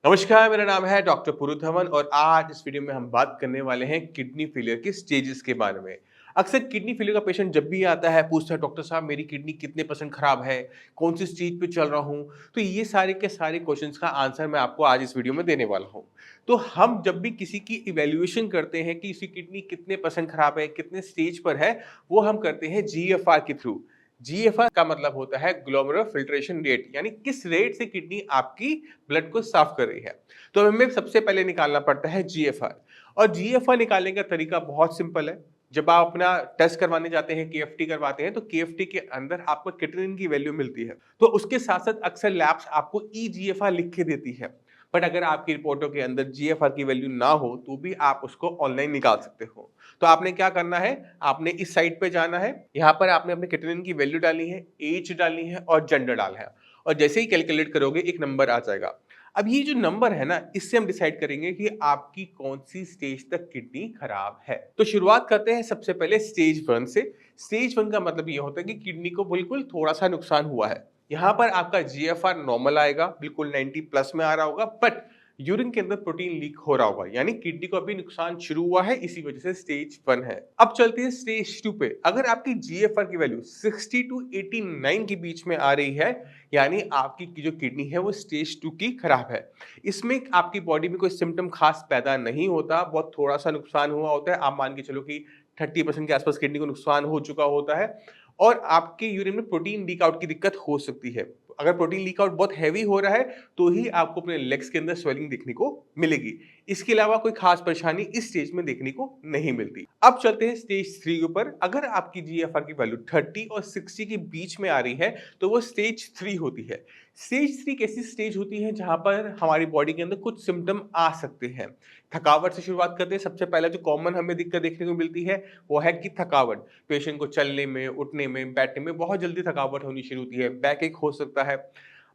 नमस्कार, मेरा नाम है डॉक्टर पुरुधवन और आज इस वीडियो में हम बात करने वाले हैं किडनी फेलियर के स्टेजेस के बारे में। अक्सर किडनी फेलियर का पेशेंट जब भी आता है पूछता है डॉक्टर साहब मेरी किडनी कितने परसेंट खराब है, कौन सी स्टेज पे चल रहा हूँ। तो ये सारे के सारे क्वेश्चंस का आंसर मैं आपको आज इस वीडियो में देने वाला हूँ। तो हम जब भी किसी की इवेल्युएशन करते हैं कि इसकी किडनी कितने परसेंट खराब है, कितने स्टेज पर है, वो हम करते हैं जीएफआर के थ्रू। जीएफआर का मतलब होता है ग्लोमेरुलर फिल्ट्रेशन रेट, यानी किस रेट से किडनी आपकी ब्लड को साफ कर रही है। तो हमें सबसे पहले निकालना पड़ता है जीएफआर। और जीएफआर निकालने का तरीका बहुत सिंपल है। जब आप अपना टेस्ट करवाने जाते हैं, केएफटी करवाते हैं, तो केएफटी के अंदर आपको क्रिएटिनिन की वैल्यू मिलती है। तो उसके साथ साथ अक्सर लैब्स आपको ईजीएफआर लिख के देती है। बट अगर आपकी रिपोर्टों के अंदर जीएफआर की वैल्यू ना हो तो भी आप उसको ऑनलाइन निकाल सकते हो। तो आपने क्या करना है, आपने इस साइट पे जाना है। यहाँ पर आपने अपने क्रिएटिनिन की वैल्यू डालनी है, एज डालनी है और जेंडर डालना है। और जैसे ही कैलकुलेट करोगे एक नंबर आ जाएगा। अब ये जो नंबर है ना, इससे हम डिसाइड करेंगे कि आपकी कौन सी स्टेज तक किडनी खराब है। तो शुरुआत करते हैं सबसे पहले स्टेज 1 से। स्टेज 1 का मतलब ये होता है कि किडनी को बिल्कुल थोड़ा सा नुकसान हुआ है। यहाँ पर आपका जीएफआर नॉर्मल आएगा, बिल्कुल 90 प्लस में आ रहा होगा, बट यूरिन के अंदर प्रोटीन लीक हो रहा होगा, यानी किडनी को अभी नुकसान शुरू हुआ है, इसी वजह से स्टेज 1 है। अब चलते हैं स्टेज 2 पे। अगर आपकी जीएफआर की वैल्यू 60 टू 89 के बीच में आ रही है, यानी आपकी जो किडनी है वो स्टेज 2 की खराब है। इसमें आपकी बॉडी में कोई सिम्टम खास पैदा नहीं होता, बहुत थोड़ा सा नुकसान हुआ होता है। आप मान के चलो कि 30% के आसपास किडनी को नुकसान हो चुका होता है और आपके यूरिन में प्रोटीन लीक आउट की दिक्कत हो सकती है। अगर प्रोटीन लीक आउट बहुत हैवी हो रहा है तो ही आपको अपने लेग्स के अंदर स्वेलिंग देखने को मिलेगी। इसके अलावा कोई खास परेशानी इस स्टेज में देखने को नहीं मिलती। अब चलते हैं स्टेज 3 के ऊपर। अगर आपकी जीएफआर की वैल्यू 30 और 60 के बीच में आ रही है तो वो स्टेज 3 होती है। स्टेज 3 कैसी स्टेज होती है जहां पर हमारी बॉडी के अंदर कुछ सिम्टम आ सकते हैं। थकावट से शुरुआत करते हैं। सबसे पहले जो कॉमन हमें दिक्कत देखने को मिलती है वो है कि थकावट। पेशेंट को चलने में, उठने में, बैठने में बहुत जल्दी थकावट होनी शुरू होती है। बैक एक हो सकता है,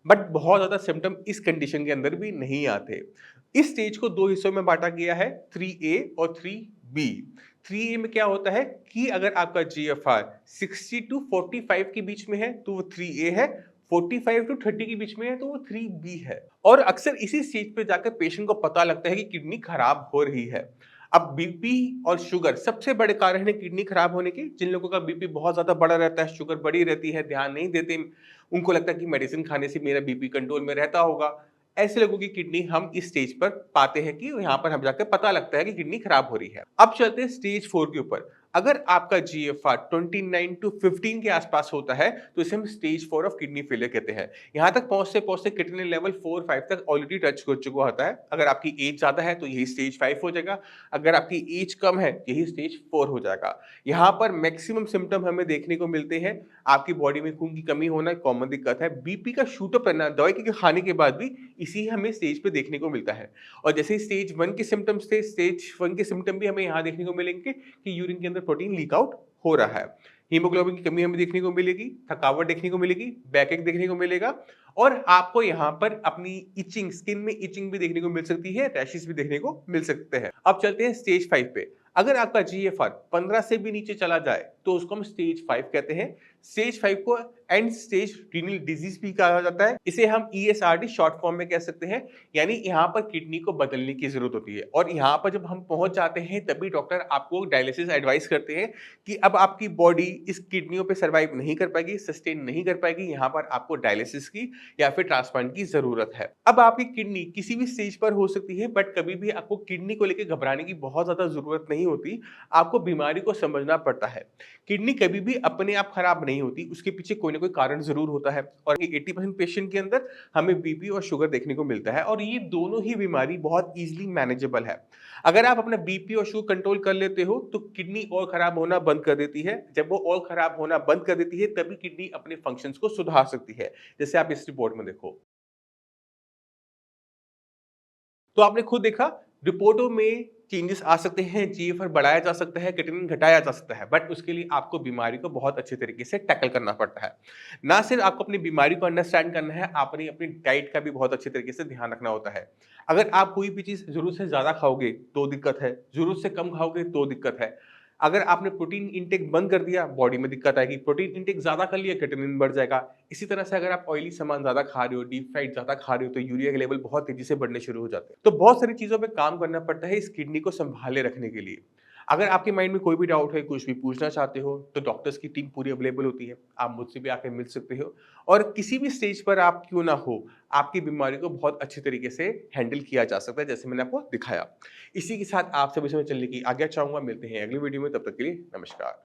बट बहुत ज़्यादा सिम्पटम इस कंडीशन के अंदर भी नहीं आते। इस स्टेज को 2 हिस्सों में बाँटा गया है, 3A और 3B। 3A में क्या होता है कि अगर आपका जीएफआर 60 टू 45 के बीच में है तो वो 3A है, 45 टू 30 के बीच में है तो वो 3B है। और अक्सर इसी स्टेज पे जाकर पेशेंट को पता लगता है कि किडनी खराब हो रही है। अब बीपी और शुगर सबसे बड़े कारण है किडनी खराब होने के। जिन लोगों का बीपी बहुत ज़्यादा बढ़ा रहता है, शुगर बढ़ी रहती है, ध्यान नहीं देते, उनको लगता है कि मेडिसिन खाने से मेरा बीपी कंट्रोल में रहता होगा। ऐसे लोगों की किडनी हम इस स्टेज पर पाते हैं कि यहाँ पर हम जाकर पता लगता है कि किडनी खराब हो रही है। अब चलते हैं स्टेज 4 के ऊपर। अगर आपका जीएफआर 29 टू 15 के आसपास होता है तो इसे हम स्टेज 4 ऑफ किडनी फेलियर कहते हैं। यहाँ तक पहुँचते-पहुँचते क्रिएटिनिन लेवल 4-5 तक ऑलरेडी टच कर चुका होता है। अगर आपकी एज ज़्यादा है तो यही स्टेज 5 हो जाएगा। अगर आपकी एज कम है, यही स्टेज 4 हो जाएगा। यहाँ पर मैक्सिमम सिम्पटम हमें देखने को मिलते हैं। आपकी बॉडी में खून की कमी होना एक कॉमन दिक्कत है। बीपी का शूट अप करना दवाई के खाने के बाद भी इसी हमें स्टेज पे देखने को मिलता है। और जैसे ही स्टेज 1 के सिम्पटम्स थे, स्टेज 1 के सिम्पटम भी हमें यहाँ देखने को मिलेंगे कि यूरिन के अंदर प्रोटीन लीक आउट हो रहा है। हीमोग्लोबिन की कमी हमें देखने को मिलेगी, थकावट देखने को मिलेगी, बैकएक देखने को मिलेगा और आपको यहाँ पर अपनी इचिंग, स्किन में इचिंग भी देखने को मिल सकती है, रैशेस भी देखने को मिल सकते हैं। अब चलते हैं स्टेज 5 पे। अगर आपका जीएफआर 15 से भी नीचे चला जाए तो उसको हम स्टेज 5 कहते हैं। स्टेज 5 को एंड स्टेज रीनल डिजीज भी कहा जाता है। इसे हम ईएसआरडी शॉर्ट फॉर्म में कह सकते हैं। यानी यहाँ पर किडनी को बदलने की जरूरत होती है और यहाँ पर जब हम पहुंच जाते हैं तभी डॉक्टर आपको डायलिसिस एडवाइस करते हैं कि अब आपकी बॉडी इस किडनियों पे सर्वाइव नहीं कर पाएगी, सस्टेन नहीं कर पाएगी, यहाँ पर आपको डायलिसिस की या फिर ट्रांसप्लांट की जरूरत है। अब आपकी किडनी किसी भी स्टेज पर हो सकती है, बट कभी भी आपको किडनी को लेकर घबराने की बहुत ज्यादा जरूरत नहीं होती। आपको बीमारी को समझना पड़ता है। किडनी कभी भी अपने आप खराब नहीं होती, उसके पीछे कोई ना कोई कारण जरूर होता है और 80% पेशेंट के अंदर हमें बीपी और शुगर देखने को मिलता है और ये दोनों ही बीमारी बहुत इजीली मैनेजेबल है। अगर आप अपना बीपी और शुगर कंट्रोल कर लेते हो तो किडनी और खराब होना बंद कर देती है। जब वो और खराब होना बंद कर देती है तभी किडनी अपने फंक्शंस को सुधार सकती है, जैसे आप इस रिपोर्ट में देखो। तो आपने खुद देखा, रिपोर्टों में चेंजेस आ सकते हैं, जीएफआर बढ़ाया जा सकता है, क्रिएटिनिन घटाया जा सकता है, बट उसके लिए आपको बीमारी को बहुत अच्छे तरीके से टैकल करना पड़ता है। ना सिर्फ आपको अपनी बीमारी को अंडरस्टैंड करना है, आपने अपनी डाइट का भी बहुत अच्छे तरीके से ध्यान रखना होता है। अगर आप कोई भी चीज़ ज़रूरत से ज़्यादा खाओगे तो दिक्कत है, ज़रूरत से कम खाओगे तो दिक्कत है। अगर आपने प्रोटीन इंटेक बंद कर दिया, बॉडी में दिक्कत आएगी। प्रोटीन इंटेक ज़्यादा कर लिया, क्रिएटिनिन बढ़ जाएगा। इसी तरह से अगर आप ऑयली सामान ज़्यादा खा रहे हो, डीप फ्राइड ज़्यादा खा रहे हो, तो यूरिया के लेवल बहुत तेज़ी से बढ़ने शुरू हो जाते हैं। तो बहुत सारी चीज़ों पे काम करना पड़ता है इस किडनी को सँभाले रखने के लिए। अगर आपके माइंड में कोई भी डाउट है, कुछ भी पूछना चाहते हो, तो डॉक्टर्स की टीम पूरी अवेलेबल होती है। आप मुझसे भी आके मिल सकते हो और किसी भी स्टेज पर आप क्यों ना हो, आपकी बीमारी को बहुत अच्छे तरीके से हैंडल किया जा सकता है, जैसे मैंने आपको दिखाया। इसी के साथ आपसे विषय में चलने की आज्ञा चाहूँगा। मिलते हैं अगली वीडियो में, तब तक के लिए नमस्कार।